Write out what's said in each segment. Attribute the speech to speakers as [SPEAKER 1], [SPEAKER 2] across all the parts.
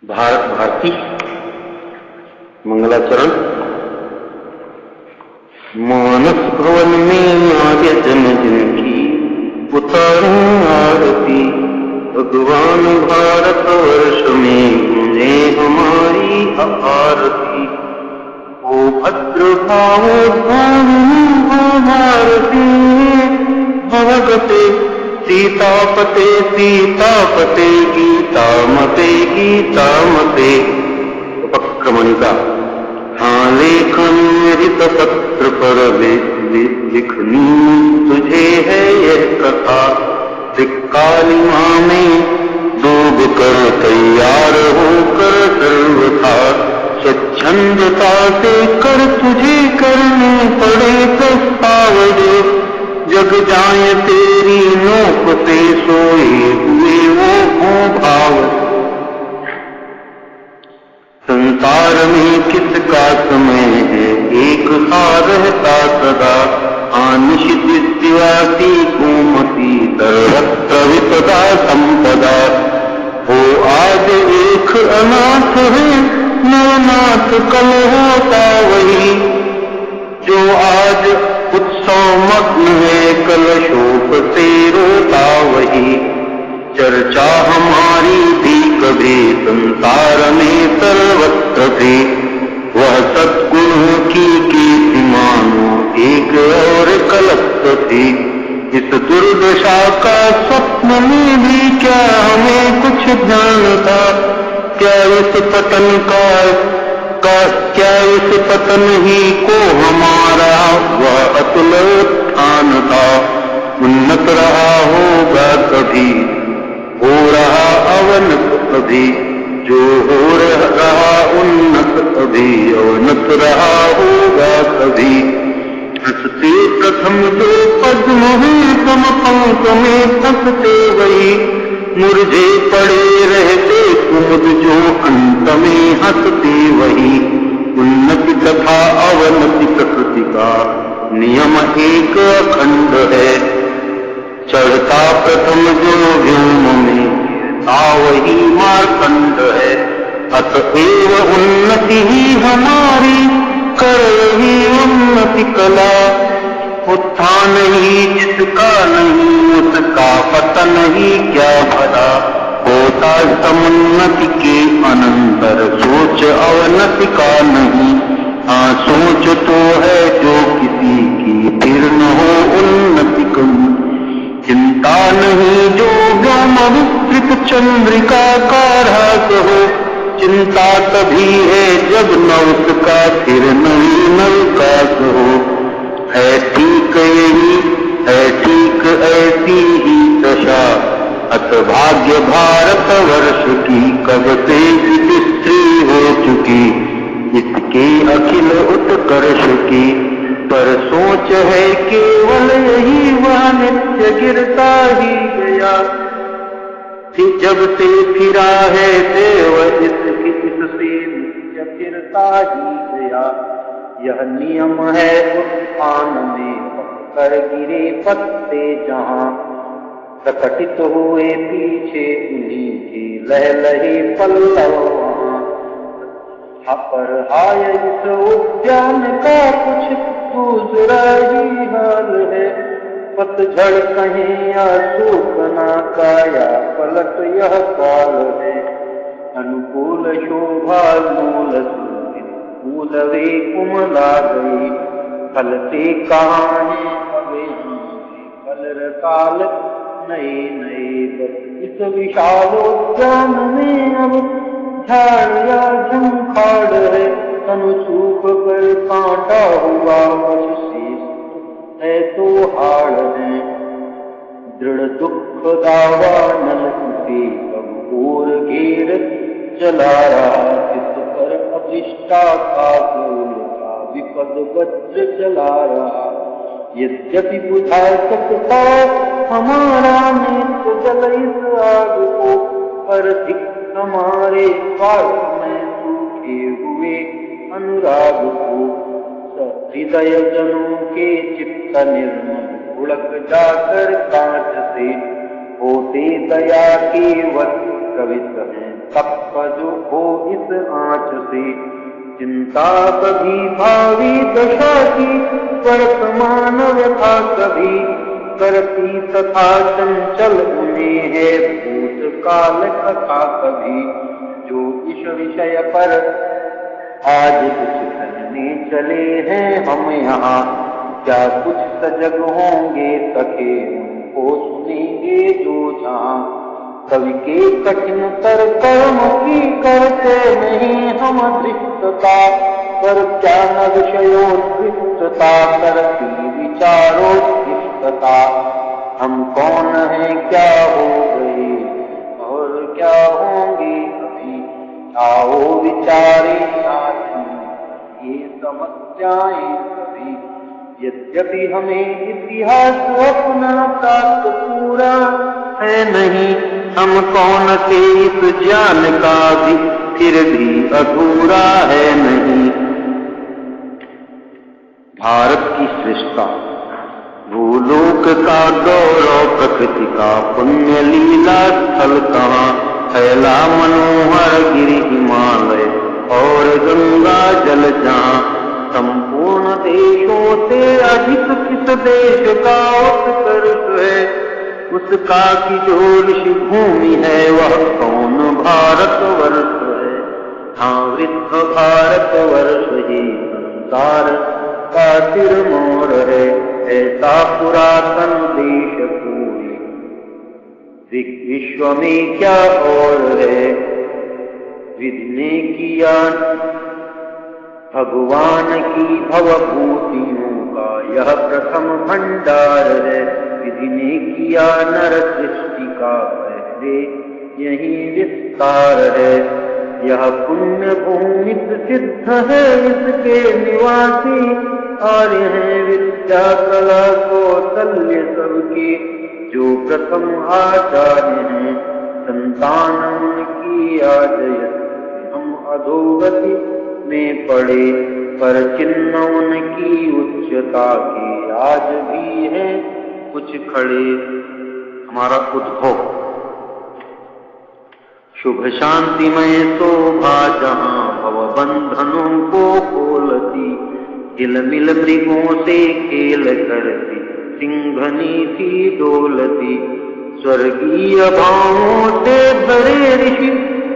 [SPEAKER 1] भारत भारती मंगलाचरण। मानस भवन में आर्य जन जिनकी उतारूं आरती, भगवान भारत वर्ष में गूंजे हमारी आरती। ओ भद्र भावो भारती भगवते सीतापते सीतापते गीतामते गीतामते। उपक्रमणिका। हाँ लेखन हित पत्र पर लिखनी तुझे है यह कथा। कालिमा में डूब कर तैयार होकर सर्वथा, स्वच्छंदता से कर तुझे करने पड़े प्रस्ताव जो। जग जाए तेरी नोक से सोए हुए वो भाव। संसार में किसका समय है एक सा रहता सदा। आनिशित दिव्यासी गोमती सर्वत्र विपदा संपदा। वो आज एक अनाथ है नवनाथ कल होता वही। जो आज उत्सव मग्न है कल शोक से रोता वही। चर्चा हमारी भी कभी संसार में सर्वत्र थी। वह सद्गुणों की कीर्ति मानो एक और कल्प थी। इस दुर्दशा का स्वप्न में भी क्या हमें कुछ ध्यान था। क्या इस पतन ही को हमारा वह अतुल उत्थान था। उन्नत रहा होगा कभी हो रहा अवनत अभी। जो हो रहा उन्नत अभी अवनत रहा होगा कभी। हंसते प्रथम जो पद्म हुए सम पंख में फंसते वही। मुरझे पड़े रहते कुमुद जो अंत में हंसते वही। उन्नति तथा अवनति प्रकृति का नियम एक अखंड है। चढ़ता प्रथम जो व्योम में वही मार्कंड है। अतएव उन्नति ही हमारी कर ही उन्नति कला। उत्थान ही जिसका नहीं उसका पतन ही क्या भला। होता समुन्नति के अनंतर सोच अवनति का नहीं। हाँ सोच तो है जो किसी की फिर न हो उन्नति कम। चिंता नहीं जो व्योम विस्तृत चंद्रिका का रस हो। चिंता तभी है जब न उसका फिर नई नवकाश हो। है ठीक यही है ठीक ऐसी ही दशा। अतभाग्य भारत वर्ष की कब से स्त्री हो चुकी। इसके अखिल उत्कर्ष की पर सोच है केवल यही वह नित्य गिरता ही गया। जब से फिरा है देव इससे नित्य फिरता ही गया। यह नियम है उत्थान में कर गिरे पत्ते जहां। प्रकटित हुए पीछे उन्हीं के लहलहे पल्लव वहां। पर हाय इस उद्यान का कुछ दूसरा ही हाल है। पतझड़ कहीं या सूखना काया पलट यह काल है। अनुकूल शोभा मूल फूल वे कुमला गई। फल से कहानी अवे कलर काल नए नए। इस विशाल उद्यान में अब झाड़ या झंखाड़ है। तनु सूख कर कांटा हुआ वश शेष है तो हाड़ है। दृढ़ दुख दावा नल उसे कब और घेर चला रहा। इस पर अभिष्टा का गोल का विपद वज्र चला रहा। यद्यपि बुझा सकता हमारा नेत्र जल इस आग को। पर धिक हमारे स्वार्थ में सूखे हुए अनुराग को। हृदय जनों के चित्त निर्मल उड़क जाकर कांच से। हो होते दया के वश कवित हैं तप जो हो इस आँच से। चिंता कभी भावी दशा की वर्तमान व्यथा कभी करती तथा चंचल उन्हें है भूतकाल कथा कभी। जो इस विषय पर आज कुछ कहने चले हैं हम यहाँ, क्या कुछ सजग होंगे सके उनको सुनेंगे जो जहाँ। कवि के कठिनतर कर्म की करते नहीं हम धृष्टता, पर क्या न विषयोत्कृष्टता करती विचारोत्कृष्टता। हम कौन हैं क्या हो गए और क्या होंगे अभी, आओ विचारे साथी ये समस्याएं कभी। यद्यपि हमें इतिहास अपना प्राप्त पूरा है नहीं, हम कौन थे इस ज्ञान का भी फिर भी अधूरा है नहीं। भारत की श्रेष्ठता, भूलोक का गौरव, प्रकृति का पुण्य लीला स्थल कहाँ, फैला मनोहर गिरि हिमालय और गंगा जल जहाँ। संपूर्ण देशों से अधिक किस देश का उत्कर्ष है, उसका की जो ऋषि भूमि है वह कौन भारतवर्ष है। हाँ वृद्ध भारतवर्ष ही संसार का सिरमौर है, ऐसा पुरातन देश पूरे विश्व में क्या और है। विधि ने किया भगवान की भवभूतियों का यह प्रथम भंडार है। विधि ने किया नर सृष्टि का पहले यही विस्तार है। यह पुण्य भूमि सिद्ध है इसके निवासी, आर्य हैं विद्या कला कौशल्य सबके जो प्रथम आचार्य हैं। संतान उनकी आजयत हम अधोगति में पड़े, पर चिन्ह उनकी उच्चता के आज भी है कुछ खड़े। हमारा उद्भव शुभ शांतिमय शोभा जहाँ भव बंधनों को खोलती, हिल मिल मृगों से खेल करती सिंघनी थी डोलती। स्वर्गीय भावों से भरे ऋषि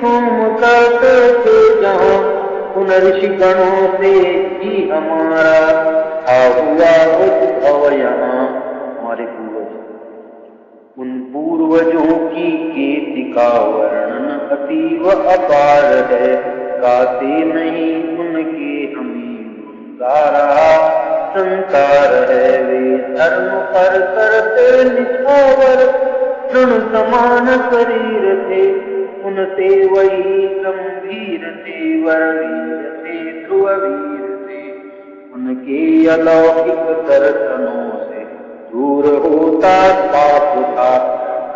[SPEAKER 1] होम करते थे जहाँ, उन ऋषि गणों से ही हमारा हुआ उद्भव यहाँ। हमारे पूर्वज, उन पूर्वजों की कीर्ति का वर्णन अतीव अपार है। गाते नहीं उनके हमें सारा संसार है। वे धर्म पर करते निछावर तृण समान शरीर थे, उनसे वही गंभीर थे वरवीर थे ध्रुववीर थे। उनके अलौकिक दर्शनों से दूर होता पाप था,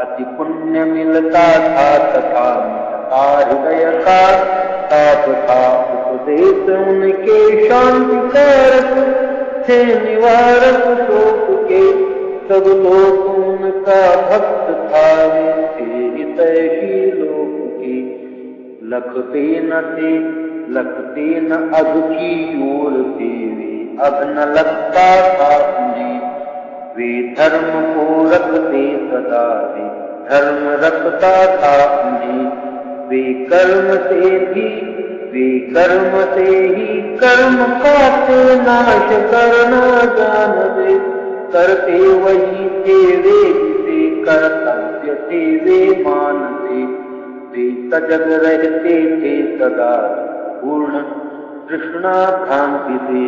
[SPEAKER 1] अति पुण्य मिलता था तथा मिलता हृदय का ताप था। उपदेश उनके शांति कारक थे निवारक शोक के, सब लोग उनका भक्त था वे थे हितैषी लोक के। लखते न अग की ओर थे वे, अब न लगता था उन्हें। वे धर्म को रखते सदा वे, धर्म रखता था उन्हें। वे कर्म से ही कर्म पाते नाश करना जानते। करते वही थे वे जिसे कर्तव्य थे वे मानते। वे सजग रहते थे सदा पूर्ण तृष्णा भ्रांति से,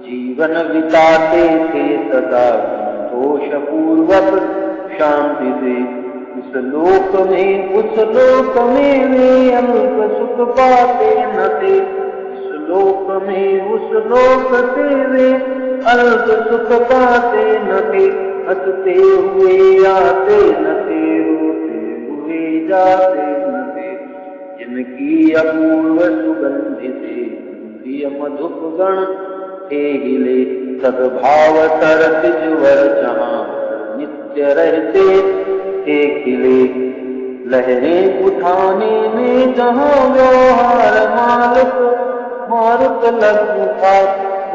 [SPEAKER 1] जीवन बिताते थे सदा संतोष पूर्वक शांति से। उस लोक में वे अल्प सुख पाते न थे। उस लोक से वे अल्प सुख पाते न थे। हंसते हुए आते न थे, रोते हुए जाते न थे। जिनकी अपूर्व सुगंधि से प्रिय मधुप गण थे हिले, सद्भाव तरत जुवर जहाँ नित्य रहते थे लहरें उठाने में जहाँ व्यवहार मारुत लघु था,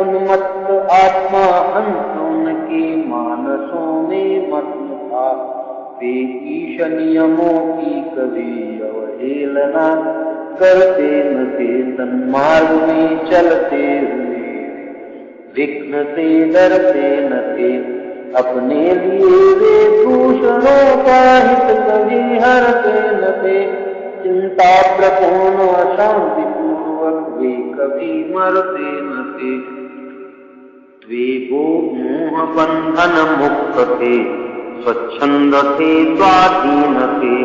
[SPEAKER 1] उन्मत्त आत्मा हंस उनके मानसों में मग्न था। वे ईश नियमों की कभी अवहेलना करते न थे, सन्मार्ग में चलते हुए विघ्न से डरते न थे। अपने लिए वे दूसरों का हित कभी हरते न थे, चिंता प्रपूर्ण अशांति पूर्वक वे कभी मरते न थे। वे वो मोह बंधन मुक्त थे, स्वच्छंद थे, स्वाधीन थे,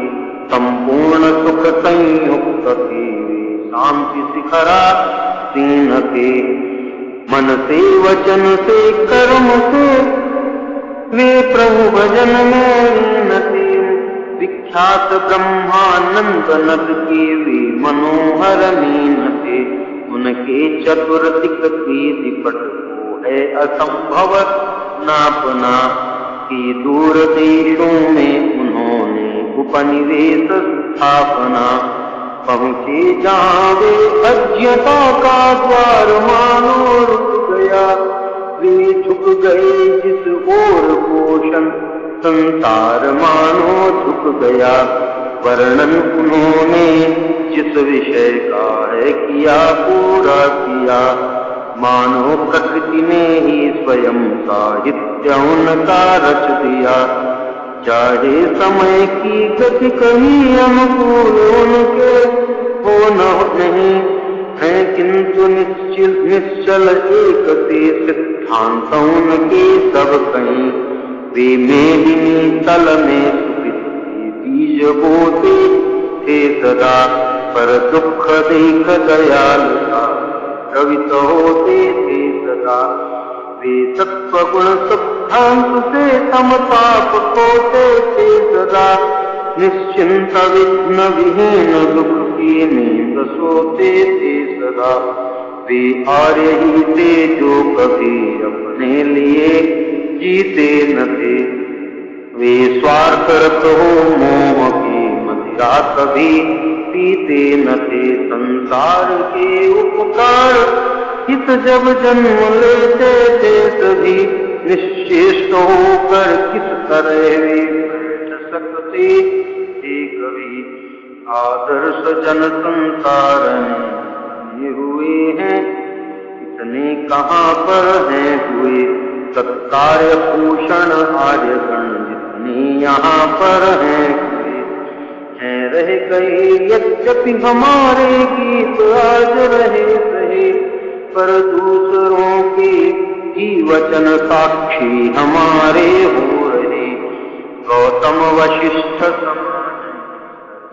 [SPEAKER 1] संपूर्ण सुख संयुक्त थे, वे शांति शिखरासीन थे। मन से वचन से कर्म से वे प्रभु भजन में लीन थे। विख्यात ब्रह्मानंद नद के वे मनोहर मीन थे। उनके चतुर दिक्ति दिपट को है असंभव नापना, कि दूर देशों में उन्होंने उपनिवेश स्थापना। पहुँचे जहाँ वे अज्ञता का द्वार मानो रुक गया, वे झुक गए जिस ओर पोषण संसार मानो झुक गया। वर्णन उन्होंने जिस विषय का है किया पूरा किया, मानो प्रकृति ने ही स्वयं साहित्य उनका रच दिया। चाहे समय की गति कहीं अनुकूल उनके हो नहीं है, किंतु निश्चल एक से सिद्धांत उनके सब कहीं। वे मेदिनी तल में सुपित बीज बोते थे सदा, पर दुख देख दयालुता द्रवित होते थे सदा। वे सत्व गुण सिद्धांत से तम पाप खोते थे सदा, निश्चिंत विघ्न विहीन दुख की नींद सोते थे सदा। वे आर्य ही थे जो कभी अपने लिए जीते न थे, वे स्वार्थ रत हो मोह की मदिरा कभी पीते न थे। संसार के उपकार हित जब जन्म लेते थे सभी, निश्चेष्ट होकर किस तरह वे बैठ सकते थे कभी। आदर्श जन संसार में हुए हैं, इतने कहाँ पर हैं हुए। सत्कार्य भूषण आर्यगण जितने यहाँ पर हैं हुए। हैं रह गए यद्यपि हमारे गीत आज रहे सहे, पर दूसरों के ही वचन साक्षी हमारे हो रहे। गौतम वशिष्ठ समान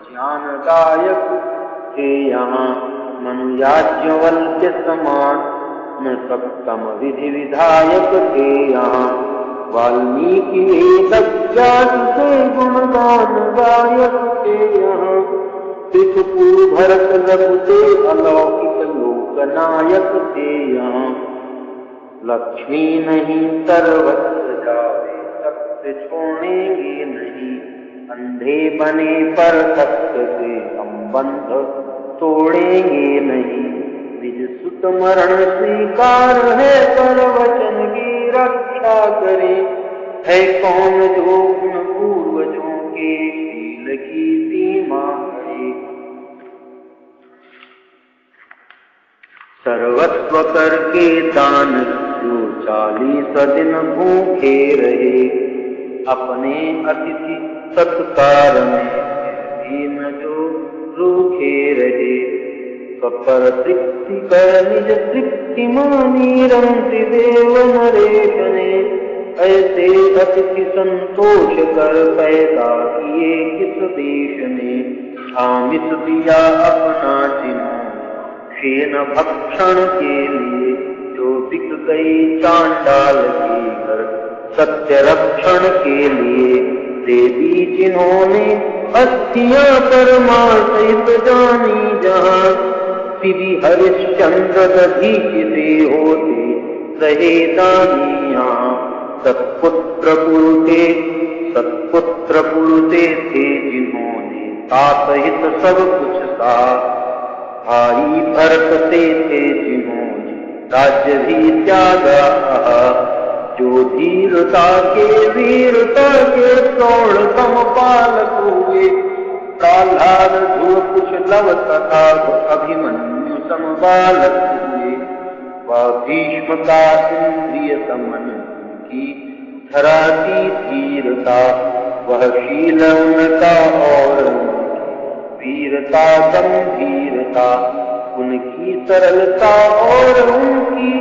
[SPEAKER 1] ज्ञानदायक थे यहाँ, मनु याज्ञवल्क्य समान न सप्तम विधि विधायक थे यहाँ। वाल्मीकि वेदव्यास से गुणगान गायक थे यहाँ। पितृपुरु भरत रघु से अलौकिक लोकनायक थे यहाँ। लक्ष्मी नहीं सर्वत्र जावे, सत्य छोड़ेंगे नहीं। अंधे बने पर सत्य से संबंध तोड़ेंगे नहीं। निज सुत मरण स्वीकार है, पर वचन की रक्षा करे। है कौन जो उन पूर्वजों के शील की सीमा करे। सर्वस्व करके दान जो 40 दिन भूखे रहे, अपने अतिथि सत्कार में भी न जो रूखे रहे। पर तृप्ति कर निज तृप्ति मानी रंति देव नरेश ने। ऐसे अतिथि संतोष कर पैदा किए किस देश ने। आमिष दिया अपना जिन्हों शेन भक्षण के लिए, जो बिक गई चांडाल की घर सत्य रक्षण के लिए। देवी जिन्होंने अस्थियां परमार सहित जानी जहां, श्री हरिश्चंद्र दधीच से होते रहे दानिया। सत्पुत्र पुरुते थे जिन्होंने तात हित सब कुछ सा। भाई भरत से थे जिन्होंने राज्य भी त्यागा, जो धीरता के वीरता के प्रौढ़ समपालक हुए। प्रहलाद ध्रुव कुछ लव तथा अभिमन्यु समबालक हुए। वह भीष्म का इंद्रिय समन की धरा की धीरता, वह शील उनका और वीरता गंभीरता, उनकी सरलता और उनकी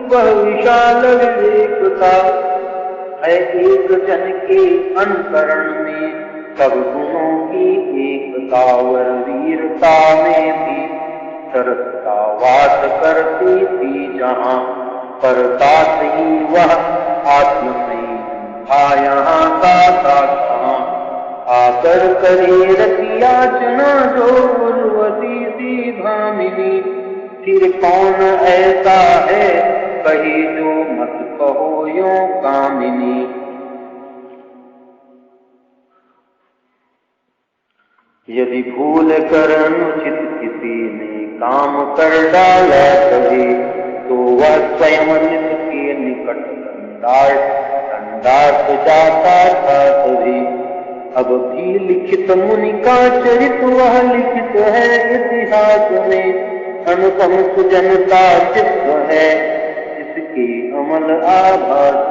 [SPEAKER 1] वह विशाल विवेकता। है एक जन के अनुकरण में सब गुणों की एकता, वर वीरता में भी सरसता वास करती थी जहाँ। पर तात ही वह आत्म से था यहाँ ताता कहाँ। आकर करे रति याचना जो उर्वशी सी भामिनी। फिर कौन ऐसा है कहे जो मत कहो यो कामिनी। यदि भूल कर अनुचित किसी ने काम कर डाला कभी, तो वह स्वयं नित के निकट दंडार्थ जाता था कभी। अब भी लिखित मुनि का चरित वह लिखित है इतिहास में। अनुपम सुजनता चित्त है इसके अमल आभास